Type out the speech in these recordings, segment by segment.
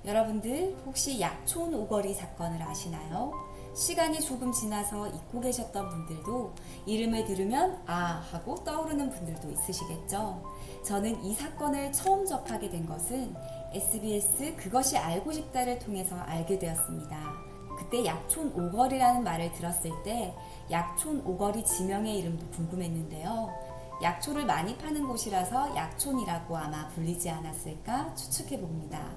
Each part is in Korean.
여러분들 혹시 약촌 오거리 사건을 아시나요? 시간이 조금 지나서 잊고 계셨던 분들도 이름을 들으면 아 하고 떠오르는 분들도 있으시겠죠. 저는 이 사건을 처음 접하게 된 것은 SBS 그것이 알고 싶다를 통해서 알게 되었습니다. 그때 약촌 오거리라는 말을 들었을 때 약촌 오거리 지명의 이름도 궁금했는데요. 약초를 많이 파는 곳이라서 약촌이라고 아마 불리지 않았을까 추측해 봅니다.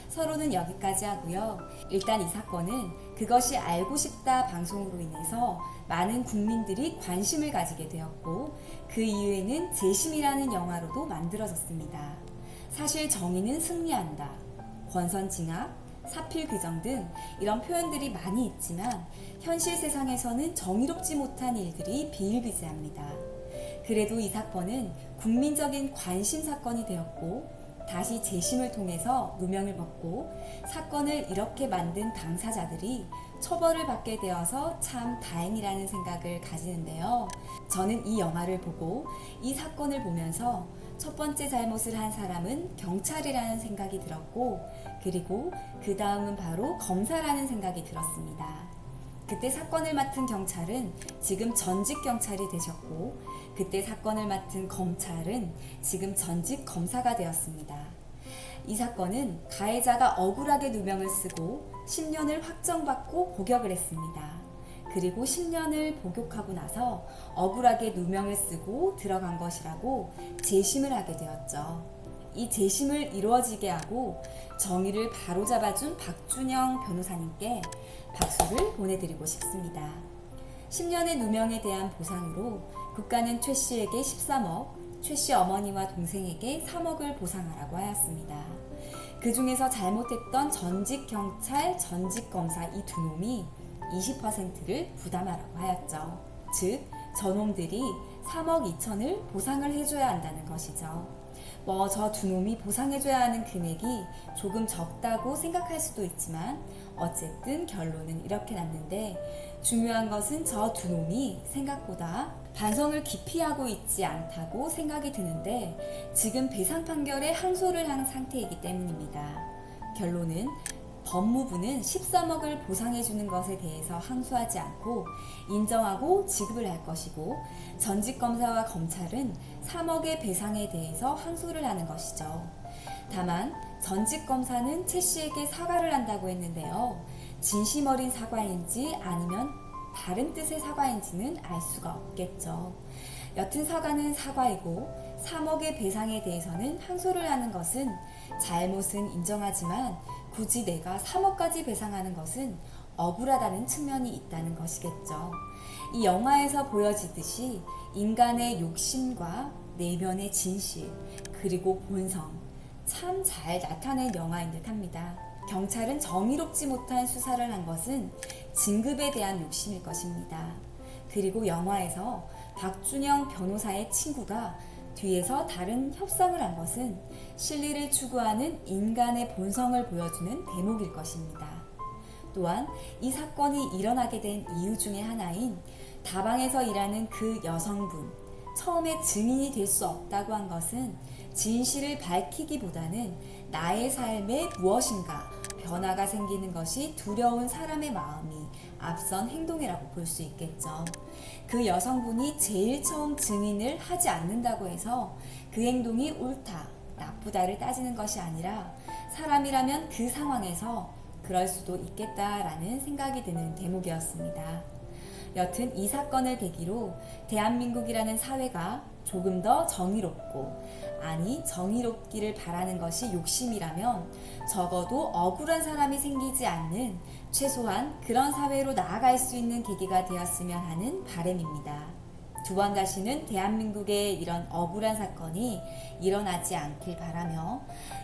서로는 여기까지 하고요. 일단 이 사건은 그것이 알고 싶다 방송으로 인해서 많은 국민들이 관심을 가지게 되었고 그 이후에는 재심이라는 영화로도 만들어졌습니다. 사실 정의는 승리한다, 권선징악, 사필규정 등 이런 표현들이 많이 있지만 현실 세상에서는 정의롭지 못한 일들이 비일비재합니다. 그래도 이 사건은 국민적인 관심 사건이 되었고 다시 재심을 통해서 누명을 벗고 사건을 이렇게 만든 당사자들이 처벌을 받게 되어서 참 다행이라는 생각을 가지는데요. 저는 이 영화를 보고 이 사건을 보면서 첫 번째 잘못을 한 사람은 경찰이라는 생각이 들었고 그리고 그 다음은 바로 검사라는 생각이 들었습니다. 그때 사건을 맡은 경찰은 지금 전직 경찰이 되셨고 그때 사건을 맡은 검찰은 지금 전직 검사가 되었습니다. 이 사건은 가해자가 억울하게 누명을 쓰고 10년을 확정받고 복역을 했습니다. 그리고 10년을 복역하고 나서 억울하게 누명을 쓰고 들어간 것이라고 재심을 하게 되었죠. 이 재심을 이루어지게 하고 정의를 바로잡아준 박준영 변호사님께 박수를 보내드리고 싶습니다. 10년의 누명에 대한 보상으로 국가는 최 씨에게 13억, 최 씨 어머니와 동생에게 3억을 보상하라고 하였습니다. 그 중에서 잘못했던 전직 경찰, 전직 검사 이 두 놈이 20%를 부담하라고 하였죠. 즉, 저놈들이 3억 2천을 보상을 해줘야 한다는 것이죠. 저 두 놈이 보상해줘야 하는 금액이 조금 적다고 생각할 수도 있지만 어쨌든 결론은 이렇게 났는데 중요한 것은 저 두 놈이 생각보다 반성을 깊이 하고 있지 않다고 생각이 드는데 지금 배상 판결에 항소를 한 상태이기 때문입니다. 결론은 법무부는 13억을 보상해주는 것에 대해서 항소하지 않고 인정하고 지급을 할 것이고 전직 검사와 검찰은 3억의 배상에 대해서 항소를 하는 것이죠. 다만 전직 검사는 최 씨에게 사과를 한다고 했는데요. 진심 어린 사과인지 아니면 다른 뜻의 사과인지는 알 수가 없겠죠. 여튼 사과는 사과이고 3억의 배상에 대해서는 항소를 하는 것은 잘못은 인정하지만 굳이 내가 3억까지 배상하는 것은 억울하다는 측면이 있다는 것이겠죠. 이 영화에서 보여지듯이 인간의 욕심과 내면의 진실 그리고 본성 참 잘 나타낸 영화인 듯합니다. 경찰은 정의롭지 못한 수사를 한 것은 진급에 대한 욕심일 것입니다. 그리고 영화에서 박준영 변호사의 친구가 뒤에서 다른 협상을 한 것은 실리를 추구하는 인간의 본성을 보여주는 대목일 것입니다. 또한 이 사건이 일어나게 된 이유 중에 하나인 다방에서 일하는 그 여성분, 처음에 증인이 될 수 없다고 한 것은 진실을 밝히기보다는 나의 삶에 무엇인가 변화가 생기는 것이 두려운 사람의 마음이 앞선 행동이라고 볼 수 있겠죠. 그 여성분이 제일 처음 증인을 하지 않는다고 해서 그 행동이 옳다, 나쁘다를 따지는 것이 아니라 사람이라면 그 상황에서 그럴 수도 있겠다라는 생각이 드는 대목이었습니다. 여튼 이 사건을 계기로 대한민국이라는 사회가 조금 더 정의롭고 아니 정의롭기를 바라는 것이 욕심이라면 적어도 억울한 사람이 생기지 않는 최소한 그런 사회로 나아갈 수 있는 계기가 되었으면 하는 바람입니다. 두 번 다시는 대한민국에 이런 억울한 사건이 일어나지 않길 바라며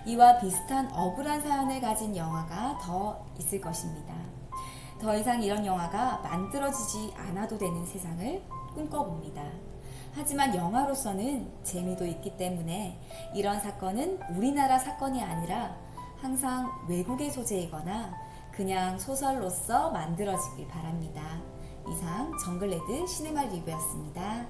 이와 비슷한 억울한 사연을 가진 영화가 더 있을 것입니다. 더 이상 이런 영화가 만들어지지 않아도 되는 세상을 꿈꿔봅니다. 하지만 영화로서는 재미도 있기 때문에 이런 사건은 우리나라 사건이 아니라 항상 외국의 소재이거나 그냥 소설로서 만들어지길 바랍니다. 이상 정글레드 시네마 리뷰였습니다.